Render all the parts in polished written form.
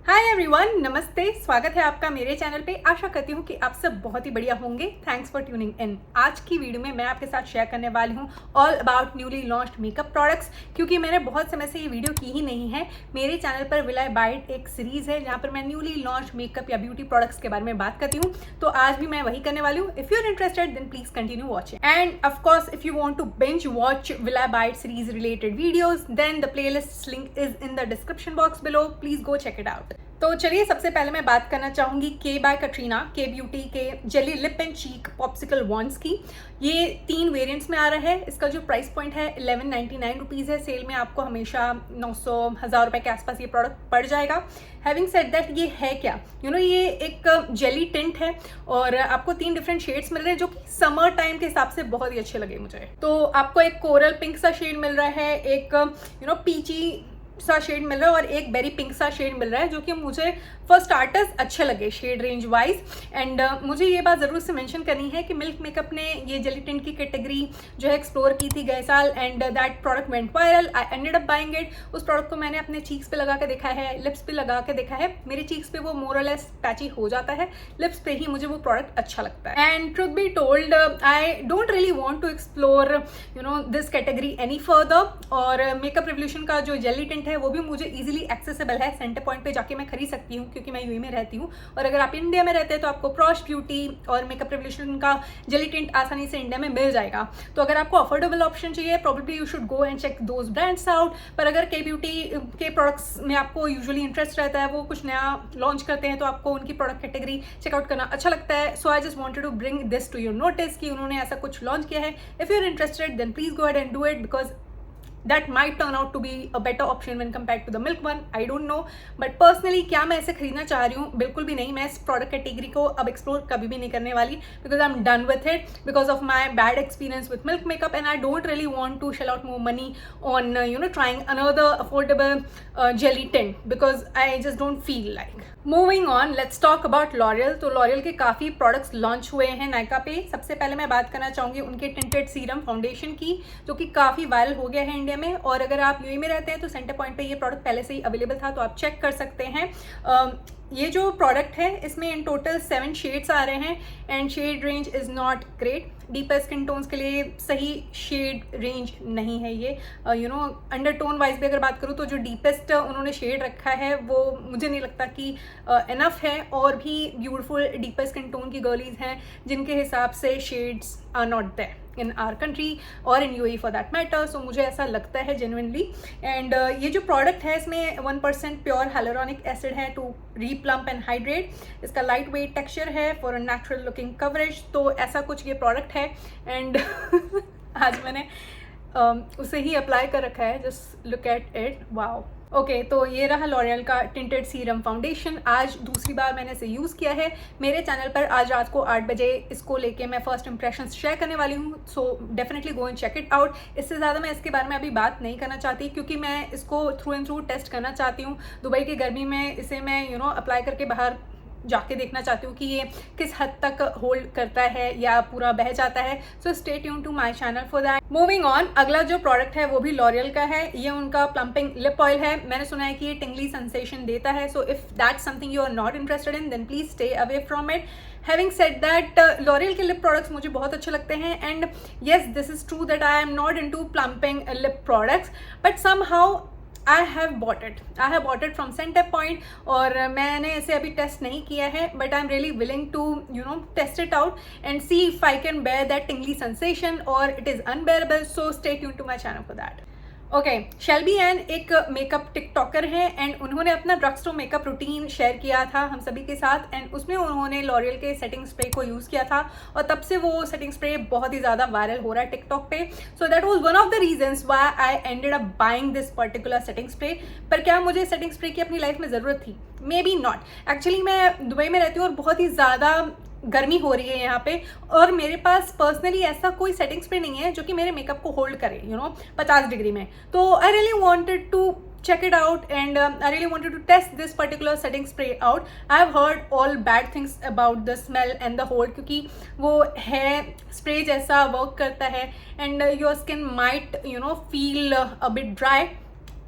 Hi everyone, नमस्ते। स्वागत है आपका मेरे चैनल पे। आशा करती हूँ कि आप सब बहुत ही बढ़िया होंगे। Thanks for tuning in. आज की वीडियो में मैं आपके साथ शेयर करने वाली हूँ all about newly launched makeup products, क्योंकि मैंने बहुत समय से ये वीडियो की ही नहीं है। मेरे चैनल पर विल आई बाय इट एक सीरीज है जहाँ पर मैं न्यूली लॉन्च मेकअप या ब्यूटी प्रोडक्ट्स के बारे में बात करती हूँ। तो आज भी मैं वही करने वाली हूँ। If you are interested then please continue watching, and of course if you want to binge watch will I buy it series related videos then the playlist link is in the description box below. Please go check it out. तो चलिए, सबसे पहले मैं बात करना चाहूँगी के bye Katrina के ब्यूटी के jelly lip and cheek popsicle wands की। ये 3 वेरिएंट्स में आ रहा है। इसका जो प्राइस पॉइंट है 1199 रुपीज़ है। सेल में आपको हमेशा 900-1000 रुपये के आसपास ये प्रोडक्ट पड़ जाएगा। हैविंग सेड दैट, ये है क्या? ये एक जेली टिंट है और आपको 3 डिफरेंट शेड्स मिल रहे हैं जो कि समर टाइम के हिसाब से बहुत ही अच्छे लगे मुझे। तो आपको एक कोरल पिंक सा शेड मिल रहा है, एक पीची सा शेड मिल रहा है और एक बेरी पिंक सा शेड मिल रहा है, जो कि मुझे फॉर स्टार्टर्स अच्छे लगे शेड रेंज वाइज। एंड मुझे ये बात ज़रूर से मेंशन करनी है कि मिल्क मेकअप ने ये जेली टिंट की कैटेगरी जो है एक्सप्लोर की थी गए साल, and that product went viral. I ended up buying it. उस प्रोडक्ट को मैंने अपने चीक्स पे लगा के देखा है, लिप्स पे लगा के देखा है। मेरे चीक्स पे वो मोर और लेस पैची हो जाता है, लिप्स पे ही मुझे वो प्रोडक्ट अच्छा लगता है। And truth be told, I don't really want to explore this category any further. और मेकअप रिवोल्यूशन का जो जेली टिंट है वो भी मुझे इजीली एक्सेसिबल है। सेंटर पॉइंट पे जाके मैं खरीद सकती हूँ क्योंकि मैं यूएई में रहती हूँ, और अगर आप इंडिया में रहते हैं तो आपको प्रॉश ब्यूटी और मेकअप रिवोल्यूशन का जेली टिंट आसानी से इंडिया में मिल जाएगा। तो अगर आपको अफोर्डेबल ऑप्शन चाहिए, probably you should go and check those brands out. पर अगर के ब्यूटी के प्रोडक्ट्स में आपको यूजुअली इंटरेस्ट रहता है, वो कुछ नया लॉन्च करते हैं तो आपको उनकी प्रोडक्ट कैटेगरी चेकआउट करना अच्छा लगता है। So I just wanted to bring this to your notice कि उन्होंने ऐसा कुछ लॉन्च किया है। If you are interested then please go ahead and do it, because that might turn out to be a better option when compared to the milk one. I don't know, but personally क्या मैं ऐसे खरीदना चाह रही हूँ? बिल्कुल भी नहीं। मैं इस प्रोडक्ट कैटेगरी को अब एक्सप्लोर कभी भी नहीं करने वाली, because I'm done with it because of my bad experience with milk makeup, and I don't really want to shell out more money on trying another affordable jelly tint, because I just don't feel like. Moving on, let's talk about L'Oreal. तो L'Oreal के काफ़ी products launch हुए हैं नायका पे। सबसे पहले मैं बात करना चाहूँगी उनके टिंटेड सीरम फाउंडेशन की, जो कि काफ़ी वायरल हो गया है इंडिया में। और अगर आप यूएई में रहते हैं तो सेंटर पॉइंट पे ये प्रोडक्ट पहले से ही अवेलेबल था, तो आप चेक कर सकते हैं। ये जो प्रोडक्ट है इसमें इन टोटल 7 शेड्स आ रहे हैं, and shade range is not great. Deeper skin tones के लिए सही शेड रेंज नहीं है ये। अंडरटोन वाइज भी अगर बात करूँ तो जो डीपेस्ट उन्होंने शेड रखा है वो मुझे नहीं लगता कि इनफ है। और भी ब्यूटीफुल डीपर स्किन टोन की गर्लीज हैं जिनके हिसाब से shades are not there in our country और in UAE for that matter. So मुझे ऐसा लगता है जेन्युइनली। एंड ये जो प्रोडक्ट है इसमें 1% प्योर हाइलुरोनिक एसिड है टू रीप्लम्प एंड हाइड्रेट। इसका लाइट वेट टेक्सचर है for a natural looking coverage. तो ऐसा कुछ ये प्रोडक्ट है। एंड आज मैंने उसे ही अप्लाई कर रखा है। Just look at it, wow. Okay, तो ये रहा लॉरियल का टिंटेड सीरम फाउंडेशन। आज दूसरी बार मैंने इसे यूज़ किया है। मेरे चैनल पर आज रात को 8 बजे इसको लेके मैं फर्स्ट इंप्रेशंस शेयर करने वाली हूँ। So definitely go and check it out. इससे ज़्यादा मैं इसके बारे में अभी बात नहीं करना चाहती, क्योंकि मैं इसको थ्रू एंड थ्रू टेस्ट करना चाहती हूँ। दुबई की गर्मी में इसे मैं अप्लाई करके बाहर जाके देखना चाहती हूँ कि ये किस हद तक होल्ड करता है या पूरा बह जाता है। So stay tune to my channel for that. Moving on, अगला जो प्रोडक्ट है वो भी लॉरियल का है। ये उनका प्लम्पिंग लिप ऑयल है। मैंने सुना है कि ये टिंगली सेंसेशन देता है। So if that's something you are not interested in then please stay away from it. Having said that, L'Oreal के लिप प्रोडक्ट्स मुझे बहुत अच्छे लगते हैं। And yes, this is true that I am not into plumping lip products, but somehow I have bought it from Center Point, और मैंने इसे अभी टेस्ट नहीं किया है, but I'm really willing to test it out and see if I can bear that tingly sensation or it is unbearable. So stay tuned to my channel for that. Okay, Shelby N एक makeup TikToker है, and उन्होंने अपना drugstore makeup routine share किया था हम सभी के साथ। एंड उसमें उन्होंने लॉरियल के सेटिंग स्प्रे को यूज़ किया था, और तब से वो सेटिंग स्प्रे बहुत ही ज़्यादा वायरल हो रहा है टिकटॉक पे। So that was one of the reasons why I ended up buying this particular setting spray. पर क्या मुझे सेटिंग स्प्रे की अपनी लाइफ में ज़रूरत थी? May be not. एक्चुअली मैं दुबई में रहती हूँ और बहुत ही ज़्यादा गर्मी हो रही है यहाँ पे, और मेरे पास पर्सनली ऐसा कोई सेटिंग स्प्रे नहीं है जो कि मेरे मेकअप को होल्ड करे 50 डिग्री में। तो I really wanted to check it out, and I really wanted to test this particular setting spray out. I have heard all bad things about the smell and the hold, क्योंकि वो है spray जैसा work करता है, and your skin might feel a bit dry.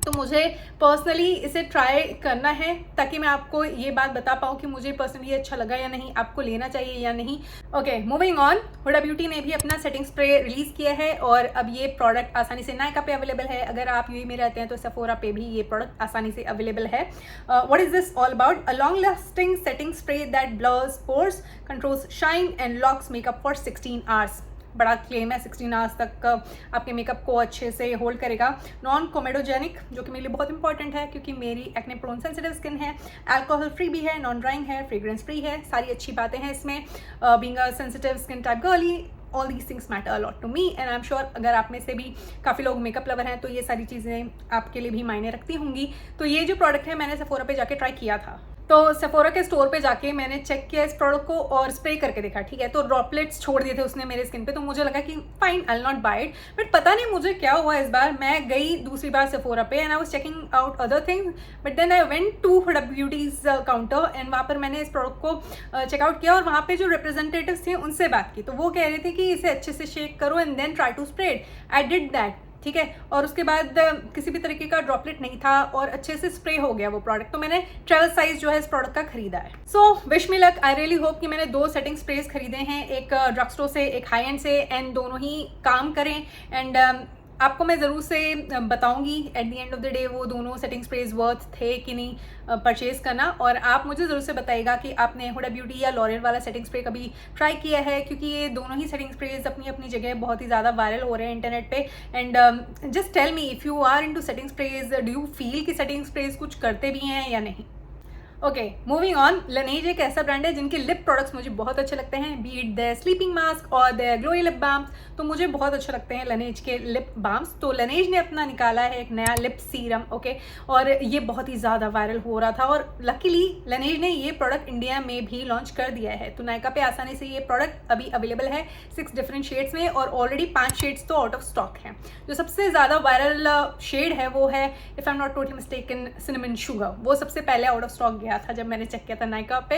तो मुझे personally इसे try करना है ताकि मैं आपको ये बात बता पाऊँ कि मुझे पर्सनली अच्छा लगा या नहीं, आपको लेना चाहिए या नहीं। Okay, moving on. Huda Beauty ने भी अपना सेटिंग स्प्रे रिलीज़ किया है और अब ये प्रोडक्ट आसानी से नायका पे अवेलेबल है। अगर आप यूएई में रहते हैं तो सेफोरा पे भी ये प्रोडक्ट आसानी से अवेलेबल है। What is this all about? A long lasting setting spray that blurs pores, controls shine and locks makeup for 16 hours. बड़ा क्लेम है, 16 आवर्स तक आपके मेकअप को अच्छे से होल्ड करेगा। नॉन कोमेडोजेनिक, जो कि मेरे लिए बहुत इंपॉर्टेंट है क्योंकि मेरी एक्ने प्रोन सेंसिटिव स्किन है। अल्कोहल फ्री भी है, नॉन ड्राइंग है, फ्रेग्रेंस फ्री है, सारी अच्छी बातें हैं इसमें। Being a sensitive skin type girly, all these things matter a lot to me and I am sure अगर आप में से भी काफ़ी लोग मेकअप लवर हैं तो ये सारी चीज़ें आपके लिए भी मायने रखती होंगी। तो ये जो प्रोडक्ट है मैंने सेफोरा पे जाके ट्राई किया था। तो सेफोरा के स्टोर पे जाके मैंने चेक किया इस प्रोडक्ट को और स्प्रे करके देखा, ठीक है। तो ड्रॉपलेट्स छोड़ दिए थे उसने मेरे स्किन पे, तो मुझे लगा कि fine, I will not buy it. But पता नहीं मुझे क्या हुआ इस बार, मैं गई दूसरी बार सेफोरा पे and I was checking out other things, but then I went to Huda Beauty's counter एंड वहाँ पर मैंने इस प्रोडक्ट को चेकआउट किया और वहाँ पे जो रिप्रेजेंटेटिव्स थे उनसे बात की। तो वो कह रहे थे कि इसे अच्छे से शेक करो and then try to spray it. I did that, ठीक है, और उसके बाद किसी भी तरीके का ड्रॉपलेट नहीं था और अच्छे से स्प्रे हो गया वो प्रोडक्ट। तो मैंने ट्रेवल साइज जो है इस प्रोडक्ट का खरीदा है। So wish me luck. I really hope कि मैंने 2 सेटिंग स्प्रेज खरीदे हैं, एक ड्रग स्टोर से, एक हाई एंड से, एंड दोनों ही काम करें। एंड आपको मैं ज़रूर से बताऊंगी at the end of the day वो दोनों सेटिंग स्प्रेज वर्थ थे कि नहीं परचेज़ करना। और आप मुझे ज़रूर से बताइएगा कि आपने हुडा ब्यूटी या लॉरियल वाला सेटिंग स्प्रे कभी ट्राई किया है, क्योंकि ये दोनों ही सेटिंग स्प्रेज अपनी अपनी जगह बहुत ही ज़्यादा वायरल हो रहे हैं इंटरनेट पे। And just tell me if you are into setting sprays, do you feel कि सेटिंग स्प्रेज कुछ करते भी हैं या नहीं। Okay, moving on. लनेज एक ऐसा ब्रांड है जिनके लिप प्रोडक्ट्स मुझे बहुत अच्छे लगते हैं, B it the sleeping mask और द ग्लोई लिप बाम्स। तो मुझे बहुत अच्छे लगते हैं लनेज के लिप बाम्स। तो लनेज ने अपना निकाला है एक नया लिप सीरम, ओके, और ये बहुत ही ज़्यादा वायरल हो रहा था और लकीली लनेज ने ये प्रोडक्ट इंडिया में भी लॉन्च कर दिया है। तो नायका पे आसानी से ये प्रोडक्ट अभी अवेलेबल है 6 डिफरेंट शेड्स में और ऑलरेडी 5 शेड्स तो आउट ऑफ स्टॉक हैं। जो सबसे ज़्यादा वायरल शेड है वो है, if I am not totally mistaken, cinnamon sugar. वो सबसे पहले आउट ऑफ स्टॉक गया था जब मैंने चेक किया था नायका पे।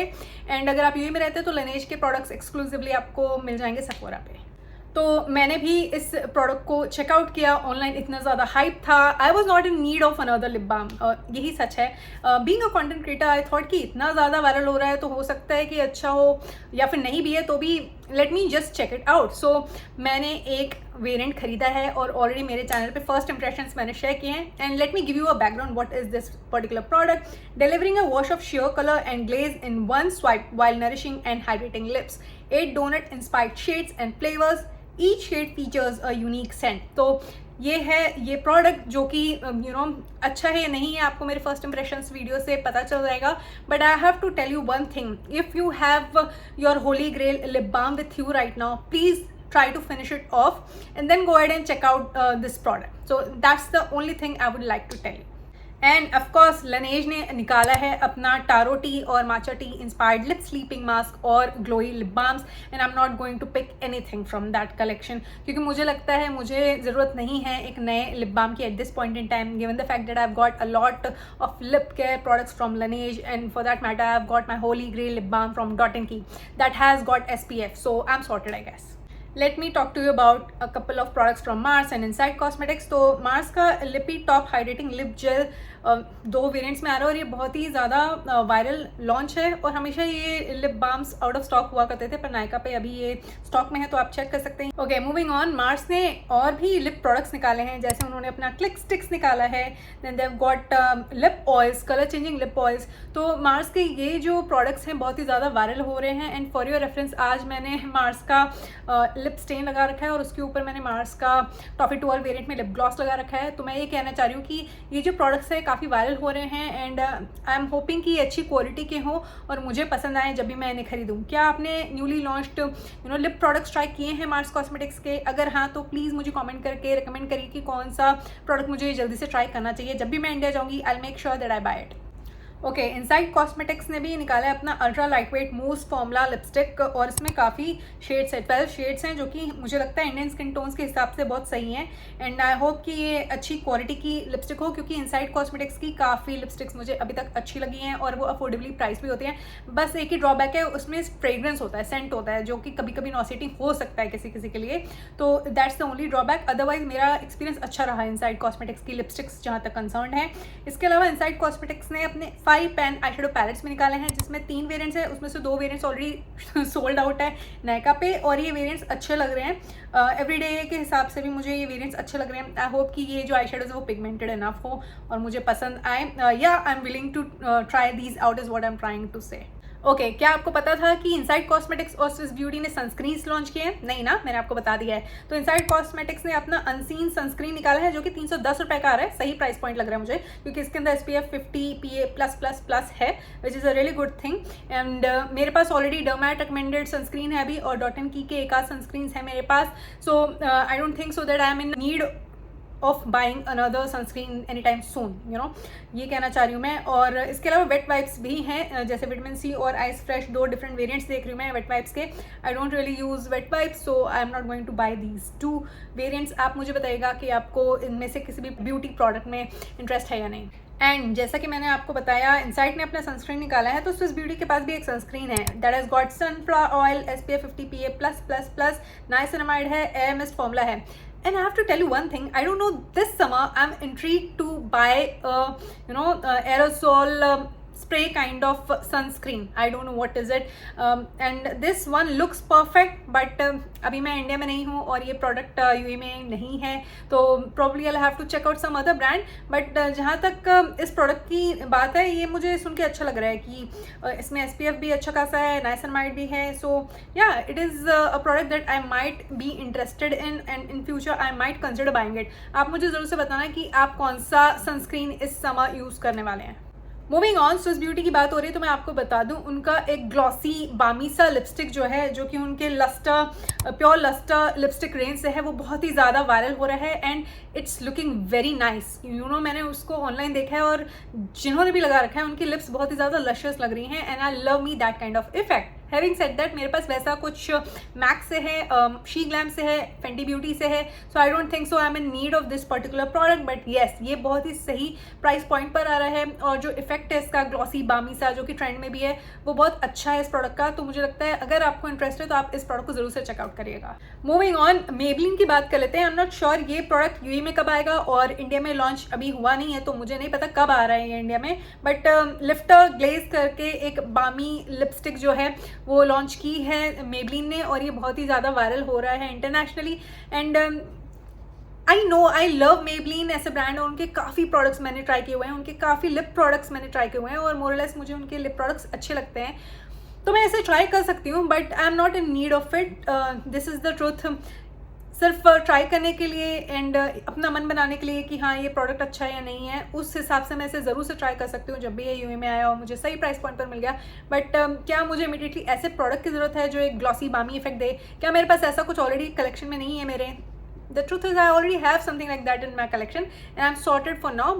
एंड अगर आप यूएई में रहते हैं तो लनेज के प्रोडक्ट्स एक्सक्लूसिवली आपको मिल जाएंगे सेफोरा पे। तो मैंने भी इस प्रोडक्ट को चेकआउट किया ऑनलाइन, इतना ज़्यादा हाइप था। I was not in need of another lip balm, यही सच है। Being a content creator I thought कि इतना ज़्यादा वायरल हो रहा है तो हो सकता है कि अच्छा हो, या फिर नहीं भी है तो भी let me just check it out. So मैंने एक वेरिएंट खरीदा है और ऑलरेडी मेरे चैनल पे फर्स्ट इंप्रेशंस मैंने शेयर किए हैं। And let me give you a background what is this particular product. Delivering a wash off sheer color and glaze in one swipe while nourishing and hydrating lips. 8 donut inspired shades and flavors. Each shade features a unique scent. तो ये है ये product जो कि अच्छा है या नहीं है आपको मेरे फर्स्ट इंप्रेशंस वीडियो से पता चल जाएगा। But I have to tell you one thing, if you have your holy grail lip balm with you right now, please try to finish it off and then go ahead and check out this product. So that's the only thing I would like to tell you. And of course Laneige ने निकाला है अपना taro tea और matcha tea inspired lip sleeping mask और glowy lip balms. And I am not going to pick anything from that collection, क्योंकि मुझे लगता है मुझे ज़रूरत नहीं है एक नए लिप बाम की at this point in time, given the fact that I have got a lot of lip care products from Laneige and for that matter I have got my holy grail lip balm from dot and key that has got SPF, so I am sorted I guess. Let me talk to you about a couple of products from Mars and Inside Cosmetics. तो Mars का lippie top hydrating lip gel 2 variants में आ रहा है और ये बहुत ही ज़्यादा वायरल लॉन्च है। और हमेशा ये lip balms out of stock हुआ करते थे, पर नायका पे अभी ये स्टॉक में है तो आप चेक कर सकते हैं। Okay, moving on. मार्स ने और भी लिप प्रोडक्ट्स निकाले हैं, जैसे उन्होंने अपना क्लिक स्टिक्स निकाला है, then they have got lip oils, colour changing lip oils. तो मार्स के ये जो प्रोडक्ट्स हैं बहुत ही ज़्यादा वायरल हो रहे हैं। एंड फॉर योर रेफरेंस आज मैंने मार्स का लिप स्टेन लगा रखा है और उसके ऊपर मैंने मार्स का टॉफी 12 वेरिएंट में लिप ग्लॉस लगा रखा है। तो मैं ये कहना चाह रही हूँ कि ये जो प्रोडक्ट्स है काफ़ी वायरल हो रहे हैं एंड आई एम होपिंग कि ये अच्छी क्वालिटी के हों और मुझे पसंद आए जब भी मैं इन्हें खरीदूँ। क्या आपने newly launched lip products try किए हैं मार्स कॉस्मेटिक्स के? अगर हाँ तो प्लीज़ मुझे कमेंट करके रिकमेंड करिए कि कौन सा प्रोडक्ट मुझे जल्दी से ट्राई करना चाहिए। जब भी मैं इंडिया जाऊँगी I will make sure that I buy it. Okay, Insight Cosmetics ने भी निकाला है अपना ultra light weight mousse formula lipstick, और इसमें काफ़ी शेड्स है, 12 शेड्स हैं, जो कि मुझे लगता है इंडियन स्किन टोन्स के हिसाब से बहुत सही हैं। एंड आई होप कि ये अच्छी क्वालिटी की लिपस्टिक हो, क्योंकि इनसाइड कॉस्मेटिक्स की काफ़ी लिपस्टिक्स मुझे अभी तक अच्छी लगी हैं और वो अफोर्डेबली प्राइस भी होती हैं। बस एक ही ड्रॉबैक है, उसमें फ्रेग्रेंस होता है, सेंट होता है, जो कि कभी कभी नॉसिटी हो सकता है किसी किसी के लिए, तो that's the only drawback. Otherwise मेरा एक्सपीरियंस अच्छा रहा है इनसाइड कॉस्मेटिक्स की लिपस्टिक्स जहाँ तक कंसर्न है। इसके अलावा इनसाइड कॉस्मेटिक्स ने अपने 5 पेन आई शेडो पैलेट्स में निकाले हैं, जिसमें 3 वेरिएंट्स हैं, उसमें से 2 वेरिएंट्स ऑलरेडी सोल्ड आउट है नायका पे, और ये वेरिएंट्स अच्छे लग रहे हैं। एवरीडे के हिसाब से भी मुझे ये वेरिएंट्स अच्छे लग रहे हैं। आई होप कि ये जो आई शेडोज है वो पिगमेंटेड इनफ हो और मुझे पसंद आए। या I am willing to try these out, is what I am trying to say. Okay, क्या आपको पता था कि इनसाइड कॉस्मेटिक्स और स्विस ब्यूटी ने सनस्क्रीन्स लॉन्च किए हैं? नहीं ना, मैंने आपको बता दिया है। तो इनसाइड कॉस्मेटिक्स ने अपना अनसीन सनस्क्रीन निकाला है, जो कि 310 रुपये का आ रहा है। सही प्राइस पॉइंट लग रहा है मुझे, क्योंकि इसके अंदर SPF 50 PA+++ है, which is a really good thing. And मेरे पास ऑलरेडी डर्मैट रिकमेंडेड सनस्क्रीन है अभी, और डॉट एंड की के एक आध सनस्क्रीन है मेरे पास। So I don't think so that I am in need of buying another sunscreen any time soon, you know, ये कहना चाह रही हूँ मैं। और इसके अलावा वेट वाइप्स भी हैं, जैसे विटामिन C और आइस फ्रेश, 2 डिफरेंट वेरिएंट्स देख रही हूँ मैं वेट वाइप्स के। I don't really use wet wipes, so I am not going to buy these 2 variants. आप मुझे बताइएगा कि आपको इनमें से किसी भी ब्यूटी प्रोडक्ट में इंटरेस्ट है या नहीं। एंड जैसा कि मैंने आपको बताया, इनसाइड ने अपना सनस्क्रीन निकाला है, तो स्विस ब्यूटी के पास भी एक सनस्क्रीन है, that has got sunflower oil, SPF 50 PA+++, niacinamide है, एयर मिस्ट फॉर्मूला है। And I have to tell you one thing, I don't know, this summer I'm intrigued to buy aerosol spray kind of sunscreen. I don't know what is it, and this one looks perfect, but अभी मैं India में नहीं हूँ और ये product UAE में नहीं है, तो probably I'll have to check out some other brand, but जहाँ तक इस प्रोडक्ट की बात है, ये मुझे सुन के अच्छा लग रहा है कि इसमें SPF भी अच्छा खासा है, नाइसिनामाइड भी है। सो या it is a product that I might be interested in, and in future I might consider buying it. आप मुझे ज़रूर से बताना कि आप कौन सा सनस्क्रीन इस समर यूज़ करने वाले हैं। मूविंग ऑन, स्विस ब्यूटी की बात हो रही है तो मैं आपको बता दूं, उनका एक ग्लॉसी बामी सा लिपस्टिक जो है, जो कि उनके lustre pure lustre lipstick range से है, वो बहुत ही ज़्यादा वायरल हो रहा है and it's looking very nice. You know, मैंने उसको ऑनलाइन देखा है और जिन्होंने भी लगा रखा है उनकी लिप्स बहुत ही ज़्यादा लशियस लग रही हैं, and I love me that kind of effect. Having said that, मेरे पास वैसा कुछ मैक से है, शी ग्लैम से है, फेंटी ब्यूटी से है, so I don't think so I am in need of this particular product, but yes, ये बहुत ही सही प्राइस पॉइंट पर आ रहा है, और जो इफेक्ट है इसका ग्लॉसी बामी सा, जो कि ट्रेंड में भी है, वो बहुत अच्छा है इस प्रोडक्ट का। तो मुझे लगता है अगर आपको इंटरेस्ट है तो आप इस प्रोडक्ट को जरूर से चेकआउट करिएगा। मूविंग ऑन, मेबलिन की बात कर लेते हैं। आई एम नॉट श्योर ये प्रोडक्ट UAE में कब आएगा, और इंडिया में लॉन्च अभी हुआ नहीं है, तो मुझे नहीं पता कब आ रहा है ये इंडिया में, बट लिफ्टर ग्लेज करके एक बामी लिपस्टिक जो है वो लॉन्च की है मेबलिन ने, और ये बहुत ही ज़्यादा वायरल हो रहा है internationally. And I know, I love Maybelline ऐसे ब्रांड, और उनके काफ़ी प्रोडक्ट्स मैंने ट्राई किए हुए हैं, उनके काफ़ी लिप प्रोडक्ट्स मैंने ट्राई किए हुए हैं, और मोरलेस मुझे उनके लिप प्रोडक्ट्स अच्छे लगते हैं, तो मैं इसे ट्राई कर सकती हूँ, but I am not in need of it. This is the truth. सिर्फ ट्राई करने के लिए एंड अपना मन बनाने के लिए कि हाँ ये प्रोडक्ट अच्छा है या नहीं है, उस हिसाब से मैं इसे ज़रूर से ट्राई कर सकती हूँ जब भी ये UAE में आया और मुझे सही प्राइस पॉइंट पर मिल गया। बट क्या मुझे इमीडिएटली ऐसे प्रोडक्ट की ज़रूरत है जो एक ग्लॉसी बामी इफेक्ट दे? क्या मेरे पास ऐसा कुछ ऑलरेडी कलेक्शन में नहीं है मेरे? The truth is I already have something like that in my collection and I am sorted for now.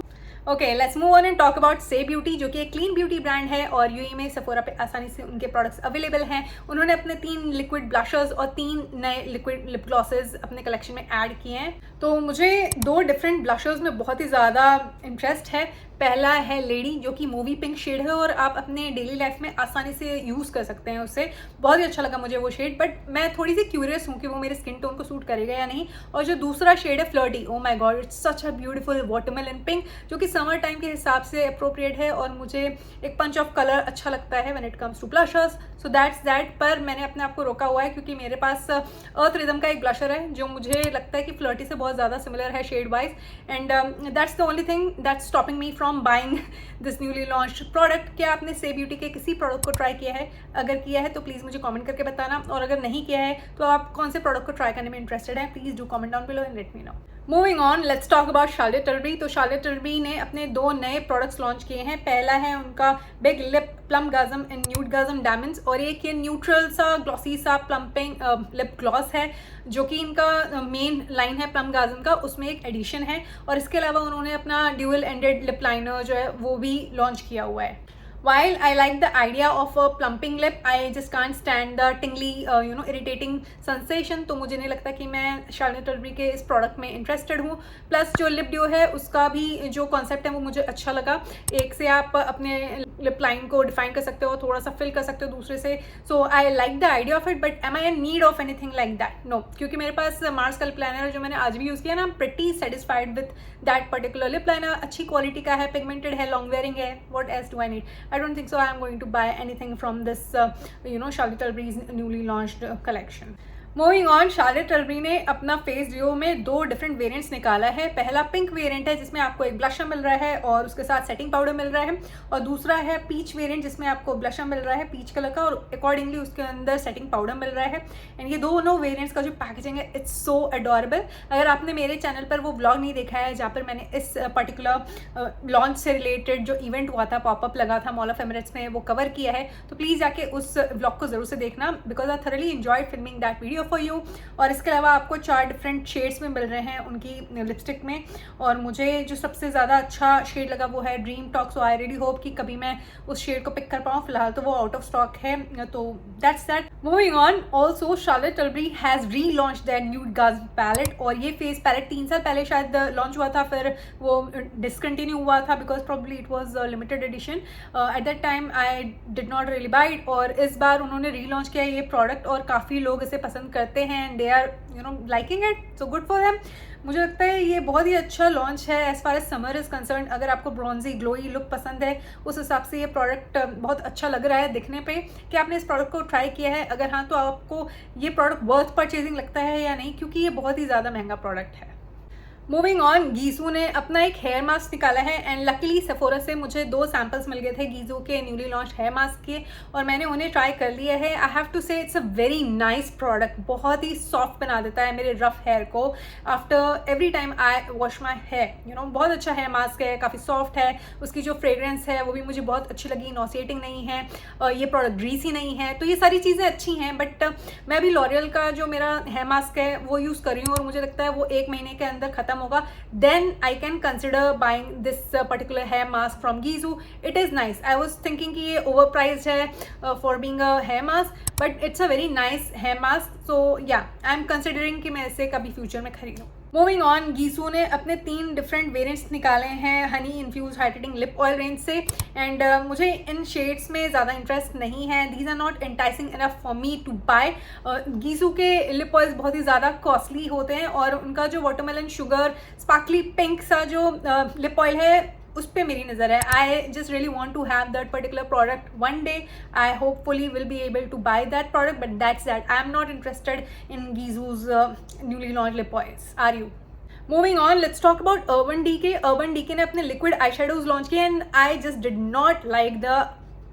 Okay, let's move on and talk about से ब्यूटी, जो कि एक क्लीन ब्यूटी ब्रांड है और UAE में सेफोरा पे आसानी से उनके प्रोडक्ट्स अवेलेबल हैं। उन्होंने अपने 3 लिक्विड ब्लशर्स और 3 नए लिक्विड लिप ग्लॉसेस अपने कलेक्शन में ऐड किए हैं। तो मुझे 2 डिफरेंट ब्लशर्स में बहुत ही ज़्यादा इंटरेस्ट है। पहला है लेडी, जो कि मूवी पिंक शेड है और आप अपने डेली लाइफ में आसानी से यूज़ कर सकते हैं उससे, बहुत ही अच्छा लगा मुझे वो शेड, बट मैं थोड़ी सी क्यूरियस हूँ कि वो मेरे स्किन टोन को सूट करेगा या नहीं। और जो दूसरा शेड है flirty, oh my God, it's such a beautiful watermelon pink, जो कि समर टाइम के हिसाब से अप्रोप्रिएट है और मुझे एक पंच ऑफ कलर अच्छा लगता है when it comes to blushers, so that's that. पर मैंने अपने आप को रोका हुआ है क्योंकि मेरे पास अर्थ रिदम का एक ब्लशर है जो मुझे लगता है कि फ्लर्टी से बहुत ज़्यादा सिमिलर है shade wise, and that's the only thing that's stopping me from buying this newly launched product. क्या आपने से ब्यूटी के किसी प्रोडक्ट को ट्राई किया है? अगर किया है तो प्लीज़ मुझे कमेंट करके बताना, और अगर नहीं किया है तो आप कौन से प्रोडक्ट को ट्राई करने में इंटरेस्टेड हैं, please do comment down below and let me know. Moving on, let's talk about Charlotte Tilbury. तो शार्लेट टिल्बरी ने अपने 2 नए प्रोडक्ट्स लॉन्च किए हैं। पहला है उनका big lip plumpgasm and nudegasm diamonds, और एक ये न्यूट्रल सा ग्लॉसी सा प्लम्पिंग लिप ग्लॉस है, जो कि इनका मेन लाइन है प्लम गाजम का, उसमें एक एडिशन है। और इसके अलावा उन्होंने अपना ड्यूअल एंडेड लिप लाइनर जो है वो भी लॉन्च किया हुआ है। While I like the idea of a plumping lip, I just can't stand the tingly, irritating sensation. तो मुझे नहीं लगता कि मैं Charlotte Tilbury के इस प्रोडक्ट में इंटरेस्टेड हूँ. प्लस जो लिप ड्यू है उसका भी जो कॉन्सेप्ट है वो मुझे अच्छा लगा. एक से आप अपने लिप लाइन को डिफाइन कर सकते हो, थोड़ा सा फिल कर सकते हो दूसरे से. So I like the idea of it, but am I in need of anything like that? No, क्योंकि मेरे पास मार्स का लिप लाइनर जो मैंने आज भी यूज़ किया ना, pretty satisfied with that particular lip liner. अच्छी क्वालिटी का है, पिगमेंटेड है, लॉन्ग वेयरिंग है. What else do I need? I don't think so I am going to buy anything from this Charlotte Tilbury's newly launched collection. Moving on, Charlotte Tilbury ने अपना face duo में 2 different variants निकाला है. पहला pink variant है जिसमें आपको एक ब्लशर मिल रहा है और उसके साथ सेटिंग पाउडर मिल रहा है, और दूसरा है पीच वेरिएंट जिसमें आपको ब्लशर मिल रहा है पीच कलर का और अकॉर्डिंगली उसके अंदर सेटिंग पाउडर मिल रहा है. एंड ये दोनों वेरिएंट्स का जो पैकेजिंग है, इट्स सो अडोरेबल. अगर आपने मेरे चैनल पर वो ब्लॉग नहीं देखा है जहाँ पर मैंने इस पर्टिकुलर लॉन्च से रिलेटेड जो इवेंट हुआ था, पॉपअप लगा था मॉल ऑफ एमिरेट्स में, वो कवर किया है, तो प्लीज़ जाके उस ब्लॉग को ज़रूर से देखना, because I thoroughly enjoyed filming that video for you. और इसके अलावा आपको 4 डिफरेंट शेड्स में मिल रहे हैं उनकी लिपस्टिक में, और मुझे जो सबसे ज़्यादा अच्छा शेड लगा वो है dream talk. So I really hope कि कभी मैं उस शेड को पिक कर पाऊँ. फिलहाल तो वो आउट ऑफ स्टॉक है, तो that's that. Moving on, also Charlotte Tilbury has relaunch that nudegasm palette. और ये फेस पैलेट 3 साल पहले शायद लॉन्च हुआ था, फिर वो डिसकंटिन्यू हुआ था because probably it was limited edition. At that time I did not really buy it, और इस बार उन्होंने री लॉन्च किया ये प्रोडक्ट और काफ़ी लोग इसे पसंद करते हैं. They are liking it, so good for them. मुझे लगता है ये बहुत ही अच्छा लॉन्च है as far as summer is concern. अगर आपको ब्रॉन्जी ग्लोई लुक पसंद है, उस हिसाब से ये प्रोडक्ट बहुत अच्छा लग रहा है दिखने पे. कि आपने इस प्रोडक्ट को ट्राई किया है? अगर हाँ, तो आपको ये प्रोडक्ट वर्थ परचेजिंग लगता है या नहीं, क्योंकि ये बहुत ही ज़्यादा महंगा प्रोडक्ट है. मूविंग ऑन, गीजू ने अपना एक हेयर मास्क निकाला है एंड लकीली सेफोरा से मुझे 2 सैम्पल्स मिल गए थे गीजू के न्यूली लॉन्च हेयर मास्क के, और मैंने उन्हें ट्राई कर लिया है. I have to say it's a very nice product. बहुत ही सॉफ्ट बना देता है मेरे रफ हेयर को after every time I wash my hair. बहुत अच्छा हेयर मास्क है, काफ़ी सॉफ्ट है. उसकी जो फ्रेग्रेंस है वो भी मुझे बहुत अच्छी लगी. नॉसिएटिंग नहीं है, ये प्रोडक्ट ग्रीसी नहीं है, तो ये सारी चीज़ें अच्छी हैं. बट मैं अभी लॉरियल का जो मेरा हेयर मास्क है वो यूज़ कर रही हूँ और मुझे लगता है वो 1 महीने के अंदर ख़त्म होगा. Then I can consider buying this particular hair mask from Gizu. It is nice. I was thinking कि ये overpriced है for being a hair mask, but it's a very nice hair mask. So yeah, I'm considering कि मैं इसे कभी future में खरीदूँ. Moving on, गीसू ने अपने 3 डिफरेंट वेरिएंट्स निकाले हैं honey infuse hydrating lip oil range से, एंड मुझे इन शेड्स में ज़्यादा इंटरेस्ट नहीं है. These are not enticing enough for me to buy. Gisou के लिप ऑयल्स बहुत ही ज़्यादा कॉस्टली होते हैं, और उनका जो वाटरमेलन शुगर स्पार्कली पिंक सा जो लिप ऑयल है उस पर मेरी नज़र है. I just really want to have that particular product one day. I hopefully will be able to buy that product, but that's that. I am not interested in Gisou's newly launch lip oils. Are you? Moving on, let's talk about Urban Decay. Urban Decay ने अपने liquid eye shadows launch किए and I just did not like the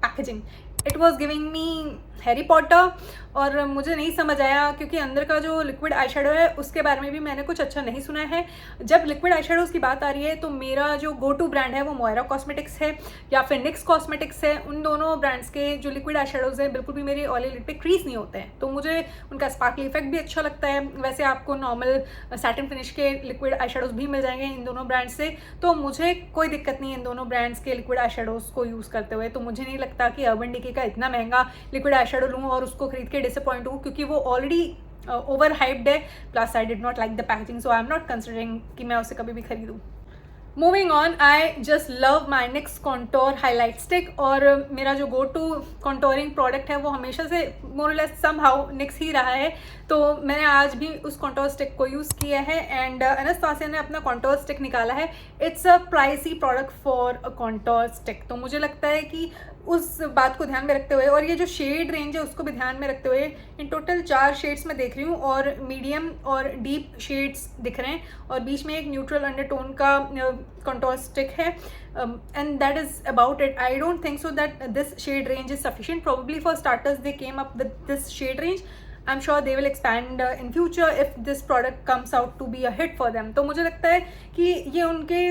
packaging. It was giving me Harry Potter, और मुझे नहीं समझ आया क्योंकि अंदर का जो लिक्विड आई शेडो है उसके बारे में भी मैंने कुछ अच्छा नहीं सुना है. जब लिक्विड आई शेडोज़ की बात आ रही है तो मेरा जो गो टू ब्रांड है वो मोयरा कॉस्मेटिक्स है या फिर निक्स कॉस्मेटिक्स है. उन दोनों ब्रांड्स के जो लिक्विड आई शेडोज़ हैं बिल्कुल भी मेरे ऑयली लिड पे क्रीज नहीं होते हैं, तो मुझे उनका स्पार्कली इफेक्ट भी अच्छा लगता है. वैसे आपको नॉर्मल सैटिन फिनिश के लिक्विड आई शेडोज़ भी मिल जाएंगे इन दोनों ब्रांड से, तो मुझे कोई दिक्कत नहीं है इन दोनों ब्रांड्स के लिक्विड आई शेडोज़ को यूज़ करते हुए. तो मुझे नहीं लगता कि अर्बन डीके का इतना महंगा लिक्विड आई शेडो लूँ और उसको खरीद के डिसअपॉइंट हूँ, क्योंकि वो ऑलरेडी ओवर हाइप्ड है. Plus I did not like the packaging, so I am not considering कि मैं उसे कभी भी खरीदूँ. Moving on, I just love my NYX contour highlight stick, और मेरा जो गो टू कॉन्टोरिंग प्रोडक्ट है वो हमेशा से मोर लेस सम हाउ निक्स ही रहा है. तो मैंने आज भी उस कॉन्टोर स्टिक को यूज़ किया है एंड एनास्तासिया ने अपना कॉन्टोर स्टिक निकाला है. It's a pricey product for a contour stick. तो मुझे लगता है कि उस बात को ध्यान में रखते हुए और ये जो शेड रेंज है उसको भी ध्यान में रखते हुए इन टोटल 4 शेड्स में देख रही हूँ, और मीडियम और डीप शेड्स दिख रहे हैं, और बीच में एक न्यूट्रल अंडरटोन का कंटोर स्टिक है, and that is about it. I don't think so that this shade range is sufficient. Probably for starters they came up with this shade range. I'm sure they will expand in future if this product comes out to be a hit for them. तो मुझे लगता है कि ये उनके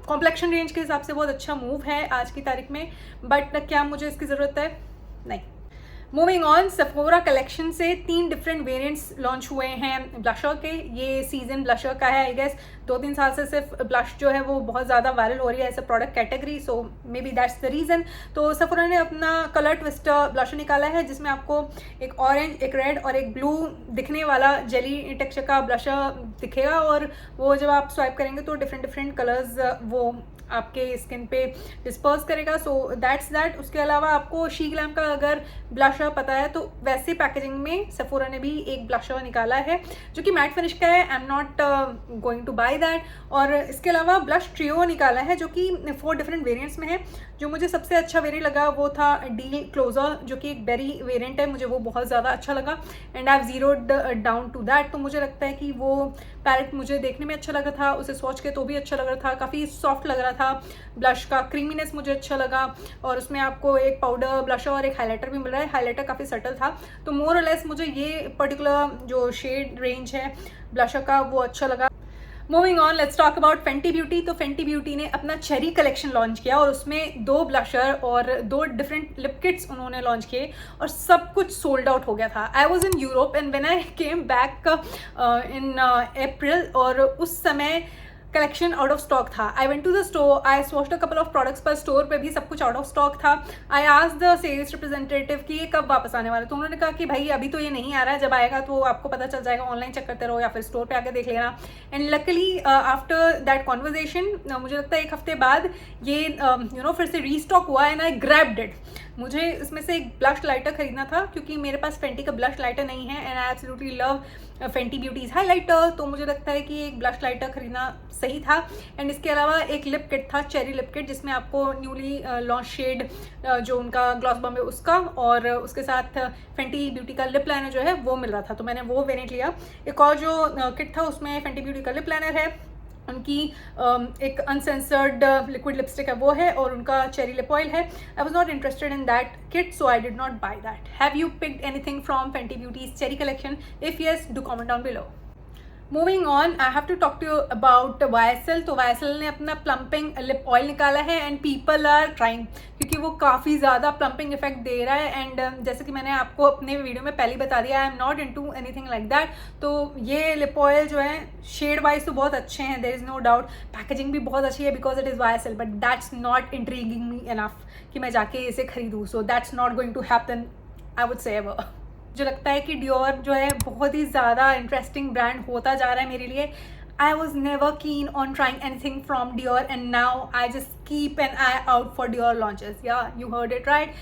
complexion range के हिसाब से बहुत अच्छा मूव है आज की तारीख में, बट क्या मुझे इसकी ज़रूरत है? नहीं. मूविंग ऑन, सेफोरा कलेक्शन से 3 डिफरेंट वेरिएंट्स लॉन्च हुए हैं ब्लशर के। ये सीजन ब्लशर का है। आई गेस 2-3 साल से सिर्फ ब्लश जो है वो बहुत ज़्यादा वायरल हो रही है as a product category, so maybe that's the reason. तो सेफोरा ने अपना कलर ट्विस्टर ब्लशर निकाला है जिसमें आपको एक ऑरेंज, एक रेड और एक ब्लू दिखने वाला जेली टेक्सचर का ब्लशर दिखेगा, और वो जब आप स्वाइप करेंगे तो डिफरेंट डिफरेंट कलर्स वो आपके स्किन पे डिस्पर्स करेगा। सो दैट्स दैट। उसके अलावा आपको शी ग्लैम का अगर ब्लशर पता है तो वैसे पैकेजिंग में सेफोरा ने भी एक ब्लशर निकाला है जो कि मैट फिनिश का है। I am not going to buy that. और इसके अलावा ब्लश ट्रियो निकाला है जो कि 4 डिफरेंट वेरिएंट्स में है। जो मुझे सबसे अच्छा वेरिएंट लगा वो था डी क्लोजर, जो कि एक बेरी वेरिएंट है। मुझे वो बहुत ज़्यादा अच्छा लगा and I have zeroed down to that. तो मुझे लगता है कि वो पैलेट मुझे देखने में अच्छा लगा था, उसे स्वॉच के तो भी अच्छा लग रहा था, काफ़ी सॉफ्ट लग रहा था। ब्लश का क्रीमीनेस मुझे अच्छा लगा, और उसमें आपको एक पाउडर ब्लशर और एक हाइलाइटर भी मिल रहा है। हाइलाइटर काफ़ी सटल था, तो मोर और लेस मुझे ये पर्टिकुलर जो शेड रेंज है ब्लशर का वो अच्छा लगा। Moving on, let's talk about Fenty beauty. तो फेंटी ब्यूटी ने अपना चेरी कलेक्शन लॉन्च किया और उसमें 2 ब्लशर और 2 डिफरेंट लिप किट्स उन्होंने लॉन्च किए और सब कुछ सोल्ड आउट हो गया था। I was in Europe and when I came back in April, और उस समय कलेक्शन आउट ऑफ स्टॉक था। I went to the store, I swatched a couple of products, पर स्टोर पे भी सब कुछ आउट ऑफ स्टॉक था। I asked the sales representative कि ये कब वापस आने वाला है, तो उन्होंने कहा कि भाई अभी तो ये नहीं आ रहा है, जब आएगा तो आपको पता चल जाएगा, ऑनलाइन चेक करते रहो या फिर स्टोर पे आके देख लेना। And luckily after that conversation मुझे लगता है 1 हफ्ते बाद ये फिर से रीस्टॉक हुआ एंड आई ग्रैब्ड इट। मुझे इसमें से एक ब्लश लाइटर खरीदना था क्योंकि मेरे पास फेंटी का ब्लश लाइटर नहीं है and I absolutely love Fenty Beauty's highlighter, तो मुझे लगता है कि एक ब्लश लाइटर खरीदना सही था। एंड इसके अलावा एक लिप किट था, चेरी लिप किट, जिसमें आपको न्यूली लॉन्च शेड जो उनका ग्लॉस बम है उसका, और उसके साथ फेंटी ब्यूटी का लिप लाइनर जो है वो मिल रहा था, तो मैंने वो वेरिएंट लिया। एक और जो किट था उसमें फेंटी ब्यूटी का लिप लाइनर है, उनकी एक अनसेंसर्ड लिक्विड लिपस्टिक है वो है, और उनका चेरी लिप ऑयल है। I was not interested in that kit, so I did not buy that. Have you picked anything from Fenty Beauty's cherry collection? If yes, do comment down below. Moving on, I have to talk to you about YSL। तो YSL ने अपना plumping lip oil निकाला है and people are trying, क्योंकि वो काफ़ी ज़्यादा plumping effect दे रहा है। एंड जैसे कि मैंने आपको अपने वीडियो में पहले ही बता दिया, आई am not into anything like that. तो ये लिप ऑयल जो है शेड वाइज तो बहुत अच्छे हैं, there is no doubt. Packaging भी बहुत अच्छी है because it is YSL, but that's not intriguing me enough कि मैं जाके इसे खरीदूँ। So that's not going to happen, I would say ever. मुझे लगता है कि डियोर जो है बहुत ही ज़्यादा इंटरेस्टिंग ब्रांड होता जा रहा है मेरे लिए। I was never keen on trying anything from Dior and now I just keep an eye out for Dior launches. Yeah you heard it right.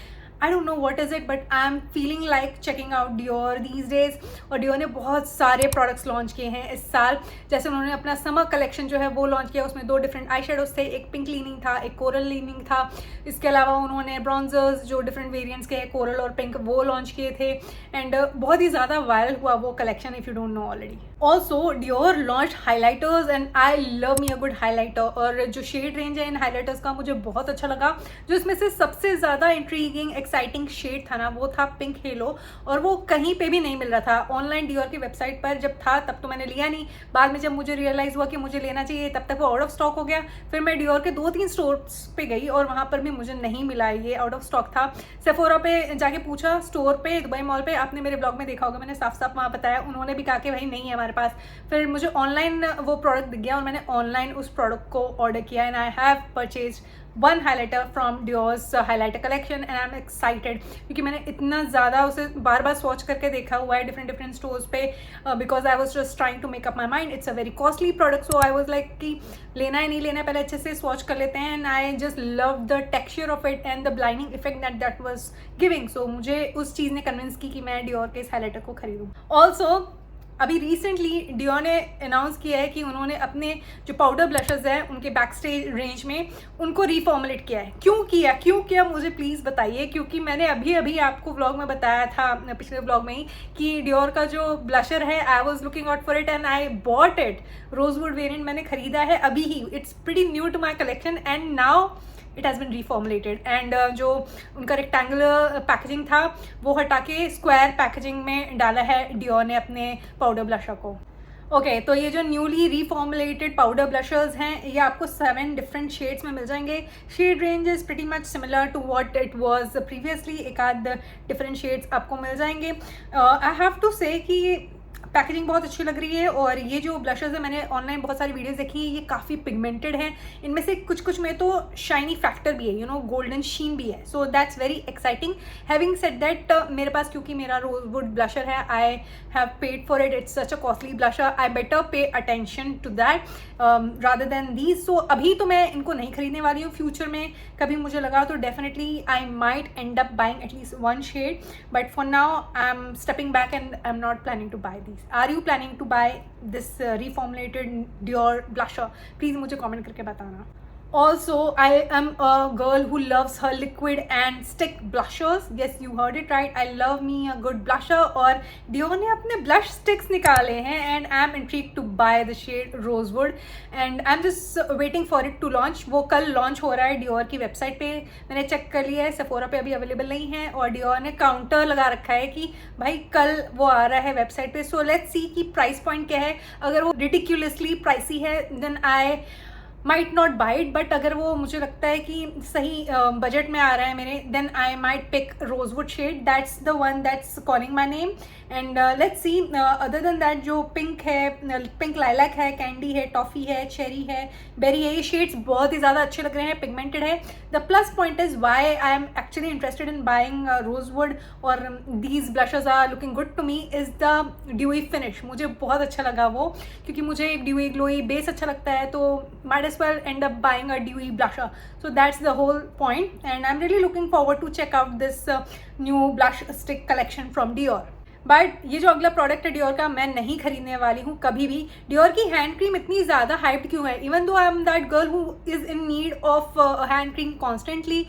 I don't know what is it, but I'm feeling like checking out Dior these days। और Dior ने बहुत सारे products launch किए हैं इस साल। जैसे उन्होंने अपना समर कलेक्शन जो है वो लॉन्च किया, उसमें 2 डिफरेंट आई शेडोज थे, एक पिंक लीनिंग था, एक कोरल लीनिंग था। इसके अलावा उन्होंने ब्रॉन्जर्स जो डिफरेंट वेरिएंट्स के हैं, कोरल और पिंक, वो लॉन्च किए थे। एंड बहुत ही ज़्यादा वायरल हुआ वो collection, if you don't know already. Also Dior launch highlighters and I love me a good highlighter. और जो शेड रेंज है इन हाईलाइटर्स का मुझे बहुत अच्छा लगा। जो इसमें से सबसे ज़्यादा इंट्रीगिंग एक्साइटिंग शेड था ना, वो था पिंक हेलो, और वो कहीं पे भी नहीं मिल रहा था। ऑनलाइन डियोर की वेबसाइट पर जब था तब तो मैंने लिया नहीं, बाद में जब मुझे रियलाइज़ हुआ कि मुझे लेना चाहिए तब तक वो आउट ऑफ स्टॉक हो गया। फिर मैं डियोर के 2-3 स्टोर्स पे गई और वहाँ पर भी मुझे नहीं मिला, ये आउट ऑफ स्टॉक था। सेफोरा पे जाके पूछा, स्टोर पे दुबई मॉल पे, आपने मेरे ब्लॉग में देखा होगा, मैंने साफ साफ वहाँ बताया, उन्होंने भी कहा कि भाई नहीं है हमारे पास। फिर मुझे ऑनलाइन वो प्रोडक्ट दिख गया और मैंने ऑनलाइन उस प्रोडक्ट को ऑर्डर किया and I have purchase 1 highlighter from Dior's highlighter collection and I'm excited, क्योंकि मैंने इतना ज़्यादा उसे बार बार स्वॉच करके देखा हुआ है डिफरेंट स्टोर्स पे, because I was just trying to make up my mind. It's a very costly product, so I was like कि लेना है नहीं लेना है, पहले अच्छे से स्वॉच कर लेते हैं। And I just love the texture of it and the blending effect that was giving. So मुझे उस चीज़ ने कन्विंस की कि मैं Dior के इस हाईलाइटर को खरीदूँ। ऑल्सो अभी रिसेंटली Dior ने अनाउंस किया है कि उन्होंने अपने जो पाउडर ब्लशेस हैं उनके बैक स्टेज रेंज में उनको रीफॉर्मुलेट किया है। क्यों किया मुझे प्लीज़ बताइए, क्योंकि मैंने अभी आपको व्लॉग में बताया था, पिछले व्लॉग में ही, कि Dior का जो ब्लशर है I was looking out for it and I bought it. Rosewood variant मैंने खरीदा है अभी ही, it's pretty new to my collection and now it has been reformulated. And जो उनका रेक्टेंगुलर पैकेजिंग था वो हटा के स्क्वायर पैकेजिंग में डाला है Dior ने अपने पाउडर ब्लशर को। ओके तो ये जो न्यूली रीफॉर्मुलेटेड पाउडर ब्लशर्स हैं ये आपको 7 डिफरेंट शेड्स में मिल जाएंगे. Shade range is pretty much similar to what it was previously. एक आध डिफरेंट शेड्स आपको मिल जाएंगे. आई हैव टू से कि पैकेजिंग बहुत अच्छी लग रही है और ये जो ब्लशर्स है मैंने ऑनलाइन बहुत सारी वीडियोस देखी, ये काफ़ी पिगमेंटेड हैं. इनमें से कुछ कुछ में तो शाइनी फैक्टर भी है, यू नो, गोल्डन शीन भी है. So that's very exciting. Having said that, मेरे पास क्योंकि मेरा रोजवुड ब्लशर है, I have paid for it. It's such a costly blusher. I better pay attention to that rather than these. So अभी तो मैं इनको नहीं खरीदने वाली हूँ. फ्यूचर में कभी मुझे लगा तो definitely I might end up buying at least one shade, but for now I am stepping back and I am not planning to buy these. Are you planning to buy this reformulated Dior blusher? Please मुझे comment करके बताना. Also, I am a girl who loves her liquid and stick blushers. Yes, you heard it right. I love me a good blusher. और Dior ने अपने blush sticks निकाले हैं and I am intrigued to buy the shade Rosewood and I'm just waiting for it to launch. वो कल launch हो रहा है Dior की वेबसाइट पे. मैंने चेक कर लिया है, Sephora पे अभी अवेलेबल नहीं है और Dior ने काउंटर लगा रखा है कि भाई कल वो आ रहा है वेबसाइट पे. So let's see कि प्राइस पॉइंट क्या है. अगर वो ridiculously pricey है then I might not buy it, but अगर वो मुझे लगता है कि सही बजट में आ रहा है मेरे, then I might pick rosewood shade. That's the one that's calling my name and let's see. Other than that जो पिंक है, पिंक लाइलैक है, कैंडी है, टॉफ़ी है, चेरी है, बेरी है, ये शेड्स बहुत ही ज़्यादा अच्छे लग रहे हैं, पिगमेंटेड है. The plus point is why I am actually interested in buying rosewood और these blushers are looking good to me is the dewy finish. मुझे बहुत अच्छा लगा वो, क्योंकि मुझे एक ड्यूई ग्लोई बेस अच्छा लगता है, तो might as well end up buying a dewy blusher. So that's the whole point and I'm really looking forward to check out this new blush stick collection from Dior. But ये जो अगला product है Dior का, मैं नहीं खरीदने वाली हूँ कभी भी. Dior की हैंड क्रीम इतनी ज़्यादा हाइप्ड क्यों है? Even though I am that girl who is in need of hand cream constantly,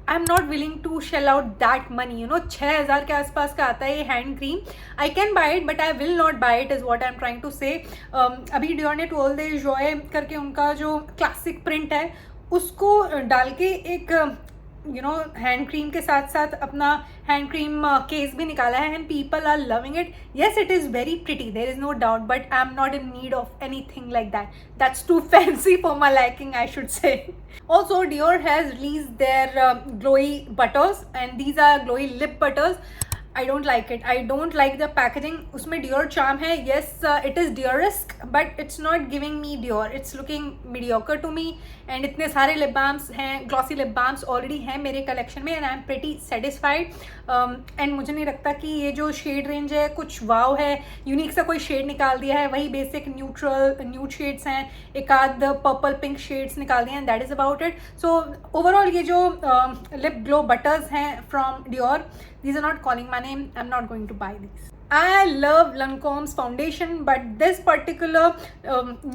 I am not willing to shell out that money. You know, 6,000 के आसपास का आता है ये hand cream. I can buy it but I will not buy it is what I am trying to say. अभी Dior ने toll दे Joy करके उनका जो क्लासिक प्रिंट है उसको डाल के एक यू नो हैंड क्रीम के साथ साथ अपना हैंड क्रीम केस भी निकाला है and people are loving it. Yes, it is very pretty, there is no doubt, but I am not in need of anything like that. That's too fancy for my liking, I should say. Also, Dior has released their glowy butters and these are glowy lip butters. I don't like it. I don't like the packaging. उसमें Dior charm है. Yes, it is Dior-esque, but it's not giving me Dior. It's looking mediocre to me. And इतने सारे lip balms हैं, glossy lip balms already हैं मेरे collection में and I'm pretty satisfied. And मुझे नहीं लगता कि ये जो shade range है कुछ wow है. Unique सा कोई shade निकाल दिया है, वही basic neutral nude shades हैं, एक आध purple pink shades निकाल दिए हैं, and that is about it. So overall ये जो lip glow butters हैं from Dior, these are not calling my name. I'm not going to buy these. I love Lancome's foundation, but this particular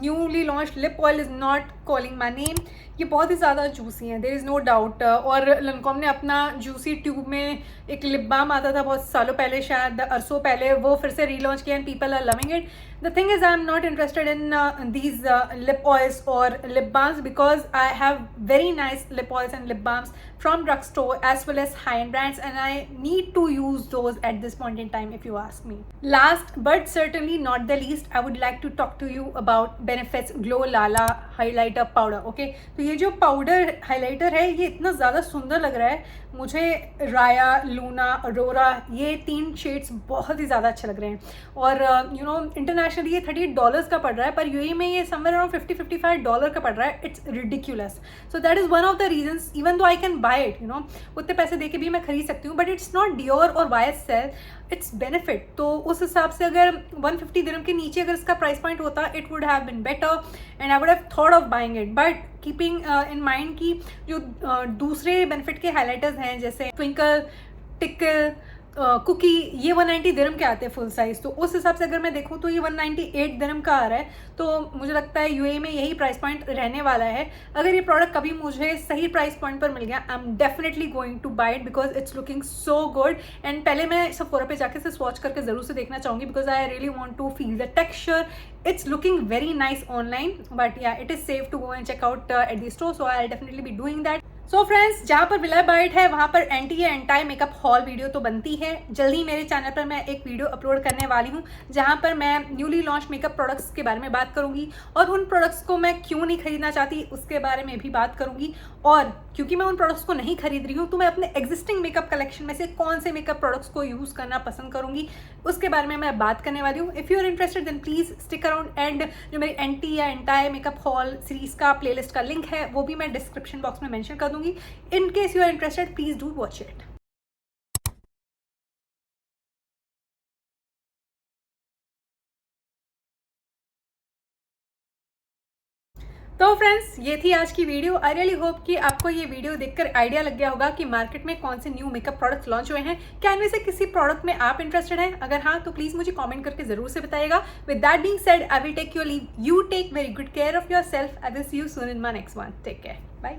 newly launched lip oil is not calling my name. ये बहुत ही ज़्यादा juicy है, there is no doubt. और Lancome ने अपना juicy tube में एक lip balm आता था बहुत सालों पहले, शायद अरसों पहले, वो फिर से रीलॉन्च किया and people are loving it. The thing is, I am not interested in these lip oils or lip balms because I have very nice lip oils and lip balms from drugstore as well as high-end brands and I need to use those at this point in time if you ask me. Last but certainly not the least, I would like to talk to you about Benefit's Glow Lala Highlighter Powder. Okay, तो ये जो powder highlighter है ये इतना ज़्यादा सुंदर लग रहा है मुझे. राया, लूना, अरोरा, ये 3 शेड्स बहुत ही ज़्यादा अच्छे लग रहे हैं और यू नो इंटरनेशनली ये $38 का पड़ रहा है, पर यूएई में ये समवेयर अराउंड $50-55 का पड़ रहा है. It's ridiculous. So that is one of the reasons, even though I can buy it, you know, उतने पैसे दे के भी मैं खरीद सकती हूँ, बट इट्स नॉट Dior और YSL, इट्स बेनिफिट. तो उस हिसाब से अगर 150 दिरहम के नीचे अगर इसका प्राइस पॉइंट होता, it would have been better and I would have thought of buying it. But keeping in mind कि जो दूसरे बेनिफिट के हाइलाइटर्स हैं जैसे ट्विंकल, टिकल, कुकी, ये 190 दिरहम के आते हैं फुल साइज़. तो उस हिसाब से अगर मैं देखूँ तो ये 198 दिरहम का आ रहा है. तो मुझे लगता है यूएई में यही प्राइस पॉइंट रहने वाला है. अगर ये प्रोडक्ट कभी मुझे सही प्राइस पॉइंट पर मिल गया, I am definitely going to buy it because it's looking so good. And पहले मैं Sephora पे जाके से स्वॉच करके ज़रूर से देखना चाहूँगी because I really want to feel the texture. it's looking very nice online, but yeah, it is safe to go and check out at the store, so I'll definitely be doing that. So friends, जहाँ पर villa bite है वहाँ पर anti makeup hall video तो बनती है। जल्दी मेरे चैनल पर मैं एक वीडियो अपलोड करने वाली हूँ जहाँ पर मैं न्यूली लॉन्च मेकअप प्रोडक्ट्स के बारे में बात करूँगी और उन प्रोडक्ट्स को मैं क्यों नहीं खरीदना चाहती उसके बारे में भी बात करूँगी। और क्योंकि मैं उन प्रोडक्ट्स को नहीं खरीद रही हूँ तो मैं अपने एग्जिस्टिंग मेकअप कलेक्शन में से कौन से मेकअप प्रोडक्ट्स को यूज़ करना पसंद करूँगी उसके बारे में मैं बात करने वाली हूँ। If you are interested then please stick around. And जो मेरी एंटी मेकअप हॉल सीरीज़ का प्लेलिस्ट का लिंक है वो भी मैं डिस्क्रिप्शन बॉक्स में मेंशन कर दूँगी। In case you are interested, please do watch it. तो फ्रेंड्स, ये थी आज की वीडियो। आई रियली होप कि आपको ये वीडियो देखकर आइडिया लग गया होगा कि मार्केट में कौन से न्यू मेकअप प्रोडक्ट्स लॉन्च हुए हैं। क्या इनमें से किसी प्रोडक्ट में आप इंटरेस्टेड हैं? अगर हाँ तो प्लीज़ मुझे कमेंट करके ज़रूर से बताइएगा। With that being said, I will take your leave. You take very good care of your self. I will see you soon in my next one. Take care, bye.